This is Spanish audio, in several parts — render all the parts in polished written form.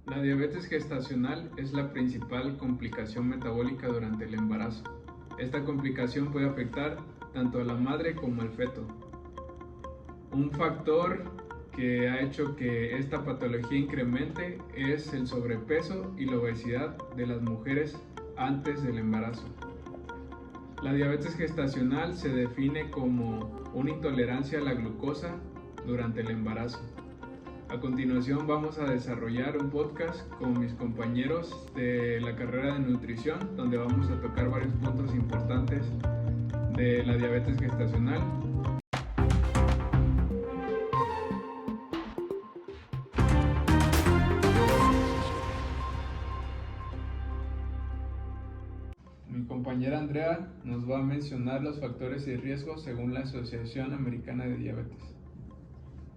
La diabetes gestacional es la principal complicación metabólica durante el embarazo. Esta complicación puede afectar tanto a la madre como al feto. Un factor que ha hecho que esta patología incremente es el sobrepeso y la obesidad de las mujeres antes del embarazo. La diabetes gestacional se define como una intolerancia a la glucosa durante el embarazo. A continuación vamos a desarrollar un podcast con mis compañeros de la carrera de nutrición, donde vamos a tocar varios puntos importantes de la diabetes gestacional. Mi compañera Andrea nos va a mencionar los factores y riesgos según la Asociación Americana de Diabetes.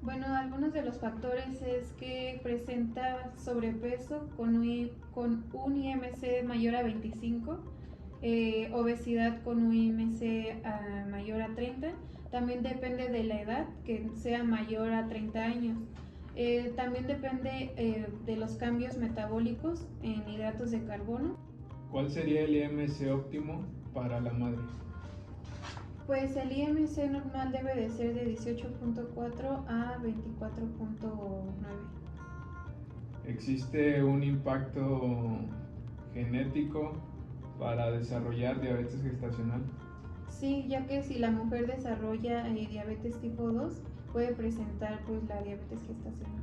Bueno, algunos de los factores es que presenta sobrepeso con un IMC mayor a 25, obesidad con un IMC mayor a 30. También depende de la edad, que sea mayor a 30 años. También depende de los cambios metabólicos en hidratos de carbono. ¿Cuál sería el IMC óptimo para la madre? Pues el IMC normal debe de ser de 18.4 a 24.9. ¿Existe un impacto genético para desarrollar diabetes gestacional? Sí, ya que si la mujer desarrolla diabetes tipo 2, puede presentar pues la diabetes gestacional.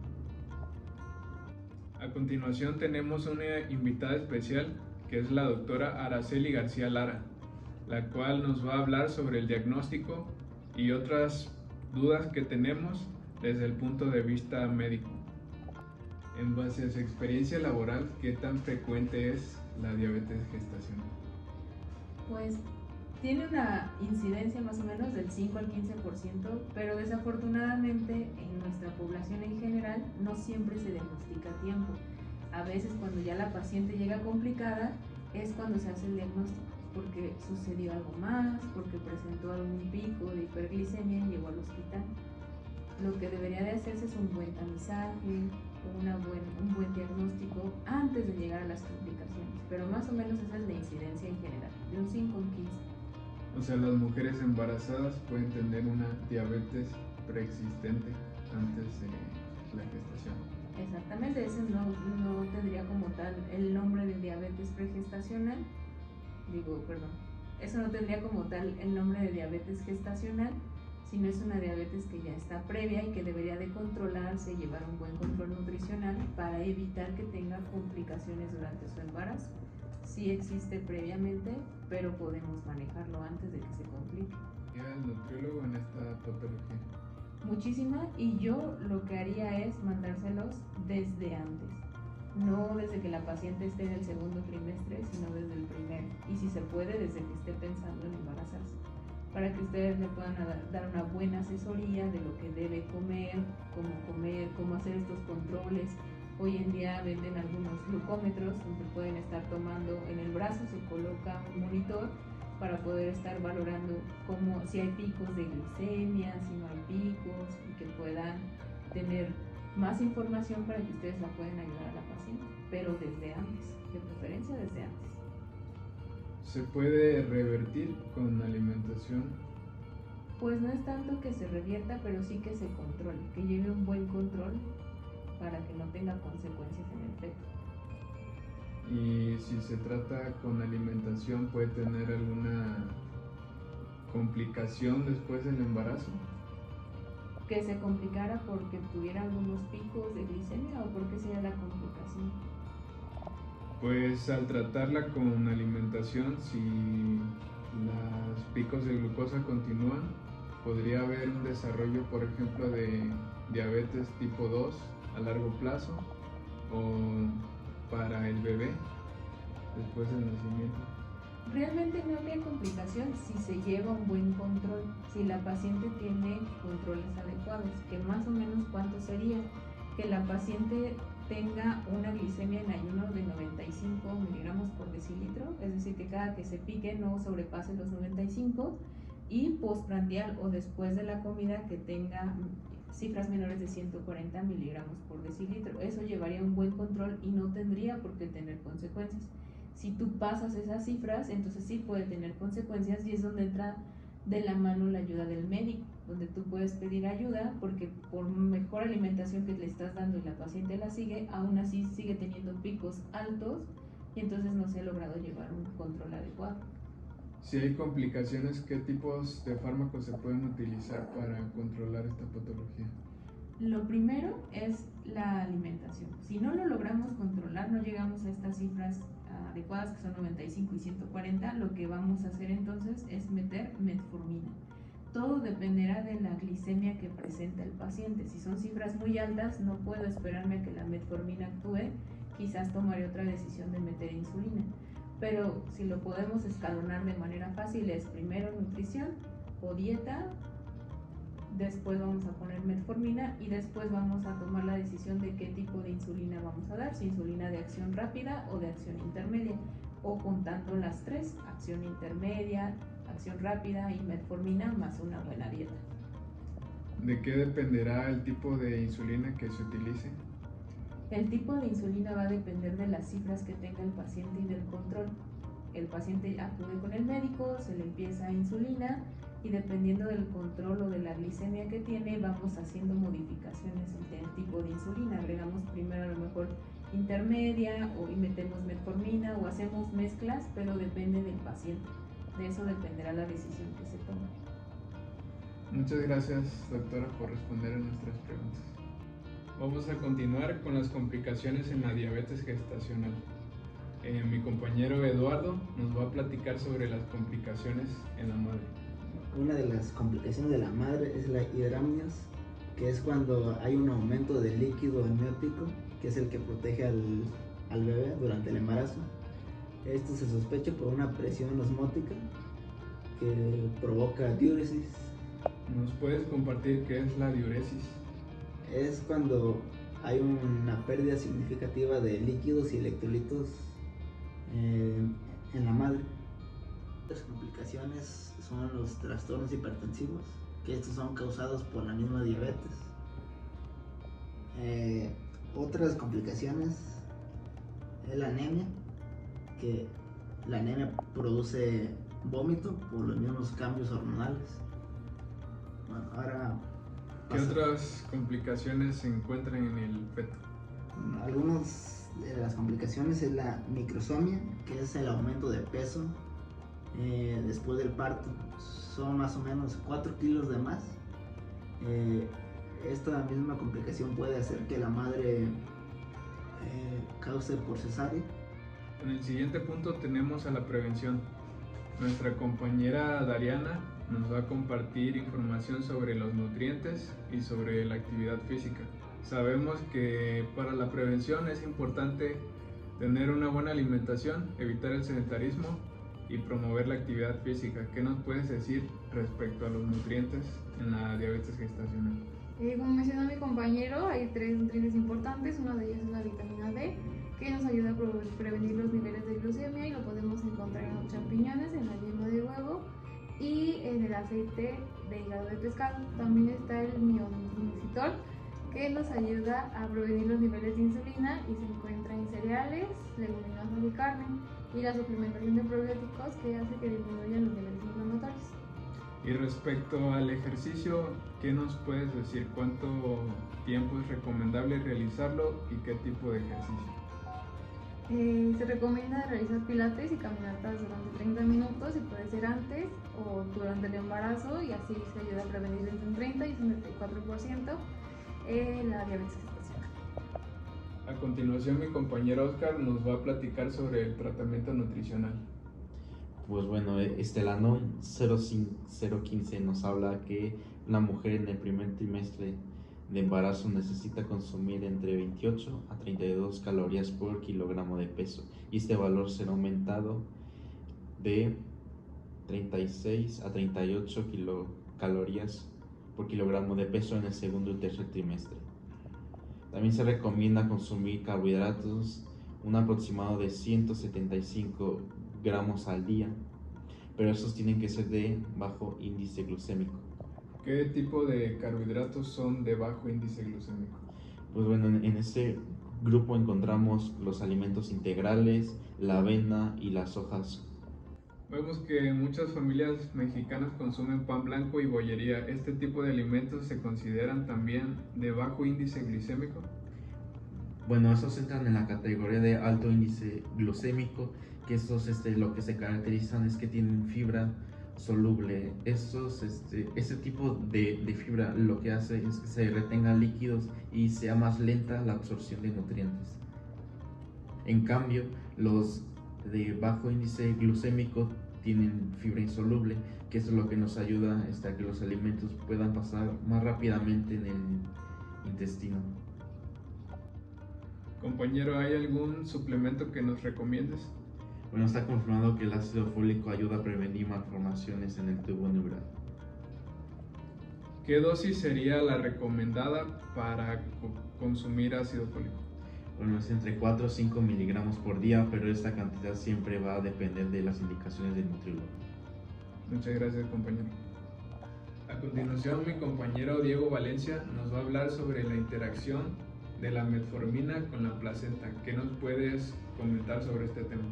A continuación tenemos una invitada especial que es la doctora Araceli García Lara, la cual nos va a hablar sobre el diagnóstico y otras dudas que tenemos desde el punto de vista médico. En base a su experiencia laboral, ¿qué tan frecuente es la diabetes gestacional? Pues tiene una incidencia más o menos del 5 al 15%, pero desafortunadamente en nuestra población en general no siempre se diagnostica a tiempo. A veces cuando ya la paciente llega complicada es cuando se hace el diagnóstico, porque sucedió algo más, porque presentó algún pico de hiperglicemia y llegó al hospital. Lo que debería de hacerse es un buen tamizaje, un buen diagnóstico antes de llegar a las complicaciones, pero más o menos esa es la incidencia en general, de un 5 a un 15. O sea, las mujeres embarazadas pueden tener una diabetes preexistente antes de la gestación. Exactamente, ese no tendría como tal el nombre de diabetes pregestacional, eso no tendría como tal el nombre de diabetes gestacional, sino es una diabetes que ya está previa y que debería de controlarse y llevar un buen control nutricional para evitar que tenga complicaciones durante su embarazo. Sí existe previamente, pero podemos manejarlo antes de que se complique. ¿Qué era el nutriólogo en esta patología? Muchísima, y yo lo que haría es mandárselos desde antes, no desde que la paciente esté en el segundo trimestre, sino desde el primero, y si se puede desde que esté pensando en embarazarse, para que ustedes le puedan dar una buena asesoría de lo que debe comer, cómo hacer estos controles. Hoy en día venden algunos glucómetros donde pueden estar tomando en el brazo, se coloca un monitor para poder estar valorando si hay picos de glicemia, si no hay picos, y que puedan tener más información para que ustedes la puedan ayudar a la paciente, pero desde antes, de preferencia desde antes. ¿Se puede revertir con alimentación? Pues no es tanto que se revierta, pero sí que se controle, que lleve un buen control para que no tenga consecuencias en el feto. Y si se trata con alimentación, ¿puede tener alguna complicación después del embarazo? Que se complicara porque tuviera algunos picos de glicemia, o porque sería la complicación. Pues al tratarla con alimentación, si los picos de glucosa continúan, podría haber un desarrollo, por ejemplo, de diabetes tipo 2 a largo plazo, o para el bebé después del nacimiento. Realmente no habría complicación si se lleva un buen control, si la paciente tiene controles adecuados, que más o menos cuánto sería, que la paciente tenga una glicemia en ayuno de 95 miligramos por decilitro, es decir, que cada que se pique no sobrepase los 95, y postprandial o después de la comida que tenga cifras menores de 140 miligramos por decilitro. Eso llevaría un buen control y no tendría por qué tener consecuencias. Si tú pasas esas cifras, entonces sí puede tener consecuencias, y es donde entra de la mano la ayuda del médico, donde tú puedes pedir ayuda porque por mejor alimentación que le estás dando y la paciente la sigue, aún así sigue teniendo picos altos y entonces no se ha logrado llevar un control adecuado. Si hay complicaciones, ¿qué tipos de fármacos se pueden utilizar para controlar esta patología? Lo primero es la alimentación. Si no lo logramos controlar, no llegamos a estas cifras adecuadas que son 95 y 140, lo que vamos a hacer entonces es meter metformina. Todo dependerá de la glicemia que presenta el paciente. Si son cifras muy altas, no puedo esperarme a que la metformina actúe, quizás tomaré otra decisión de meter insulina. Pero si lo podemos escalonar de manera fácil, es primero nutrición o dieta, después vamos a poner metformina y después vamos a tomar la decisión de qué tipo de insulina vamos a dar, si insulina de acción rápida o de acción intermedia, o juntando las tres, acción intermedia, acción rápida y metformina más una buena dieta. ¿De qué dependerá el tipo de insulina que se utilice? El tipo de insulina va a depender de las cifras que tenga el paciente y del control. El paciente acude con el médico, se le empieza insulina y dependiendo del control o de la glicemia que tiene, vamos haciendo modificaciones en el tipo de insulina. Agregamos primero a lo mejor intermedia y metemos metformina o hacemos mezclas, pero depende del paciente. De eso dependerá la decisión que se tome. Muchas gracias, doctora, por responder a nuestras preguntas. Vamos a continuar con las complicaciones en la diabetes gestacional. Mi compañero Eduardo nos va a platicar sobre las complicaciones en la madre. Una de las complicaciones de la madre es la hidramnios, que es cuando hay un aumento del líquido amniótico, que es el que protege al bebé durante el embarazo. Esto se sospecha por una presión osmótica que provoca diuresis. ¿Nos puedes compartir qué es la diuresis? Es cuando hay una pérdida significativa de líquidos y electrolitos en la madre. Las complicaciones son los trastornos hipertensivos, que estos son causados por la misma diabetes. Otras complicaciones es la anemia, que la anemia produce vómito por los mismos cambios hormonales. Bueno, ahora ¿qué otras complicaciones se encuentran en el feto? Algunas de las complicaciones es la microsomia, que es el aumento de peso después del parto. Son más o menos 4 kilos de más. Esta misma complicación puede hacer que la madre cause por cesárea. En el siguiente punto tenemos a la prevención. Nuestra compañera Dariana nos va a compartir información sobre los nutrientes y sobre la actividad física. Sabemos que para la prevención es importante tener una buena alimentación, evitar el sedentarismo y promover la actividad física. ¿Qué nos puedes decir respecto a los nutrientes en la diabetes gestacional? Como mencionó mi compañero, hay 3 nutrientes importantes. Una de ellas es la vitamina D, que nos ayuda a prevenir los niveles de glucemia y lo podemos encontrar en los champiñones, en la yema de huevo y en el aceite de hígado de pescado. También está el mioinositol, que nos ayuda a prevenir los niveles de insulina y se encuentra en cereales, leguminosas y carne, y la suplementación de probióticos, que hace que disminuyan los niveles inflamatorios. Y respecto al ejercicio, ¿qué nos puedes decir? ¿Cuánto tiempo es recomendable realizarlo y qué tipo de ejercicio? Se recomienda realizar pilates y caminatas durante 30 minutos y puede ser antes o durante el embarazo, y así se ayuda a prevenir entre un 30 y 74% la diabetes gestacional. A continuación, mi compañero Oscar nos va a platicar sobre el tratamiento nutricional. Pues bueno, la NOM 015 nos habla que una mujer en el primer trimestre de embarazo necesita consumir entre 28 a 32 calorías por kilogramo de peso, y este valor será aumentado de 36 a 38 kilocalorías por kilogramo de peso en el segundo y tercer trimestre. También se recomienda consumir carbohidratos, un aproximado de 175 gramos al día, pero estos tienen que ser de bajo índice glucémico. ¿Qué tipo de carbohidratos son de bajo índice glucémico? Pues bueno, en este grupo encontramos los alimentos integrales, la avena y las hojas. Vemos que muchas familias mexicanas consumen pan blanco y bollería. ¿Este tipo de alimentos se consideran también de bajo índice glicémico? Bueno, estos entran en la categoría de alto índice glucémico, que estos lo que se caracterizan es que tienen fibra soluble. Este tipo de fibra lo que hace es que se retengan líquidos y sea más lenta la absorción de nutrientes. En cambio, los de bajo índice glucémico tienen fibra insoluble, que eso es lo que nos ayuda a que los alimentos puedan pasar más rápidamente en el intestino. Compañero, ¿hay algún suplemento que nos recomiendes? Bueno, está confirmado que el ácido fólico ayuda a prevenir malformaciones en el tubo neural. ¿Qué dosis sería la recomendada para consumir ácido fólico? Bueno, es entre 4 o 5 miligramos por día, pero esta cantidad siempre va a depender de las indicaciones del nutriólogo. Muchas gracias, compañero. A continuación, mi compañero Diego Valencia nos va a hablar sobre la interacción de la metformina con la placenta. ¿Qué nos puedes comentar sobre este tema?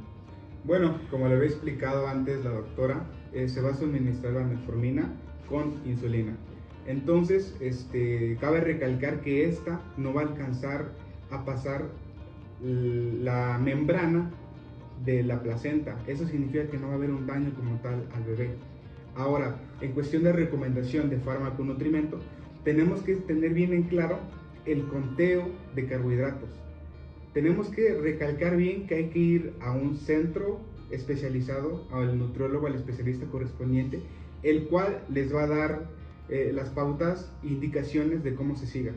Bueno, como le había explicado antes la doctora, se va a suministrar la metformina con insulina. Entonces, cabe recalcar que esta no va a alcanzar a pasar la membrana de la placenta. Eso significa que no va a haber un daño como tal al bebé. Ahora, en cuestión de recomendación de fármaco nutrimento, tenemos que tener bien en claro el conteo de carbohidratos. Tenemos que recalcar bien que hay que ir a un centro especializado, al nutriólogo, al especialista correspondiente, el cual les va a dar las pautas e indicaciones de cómo se siga.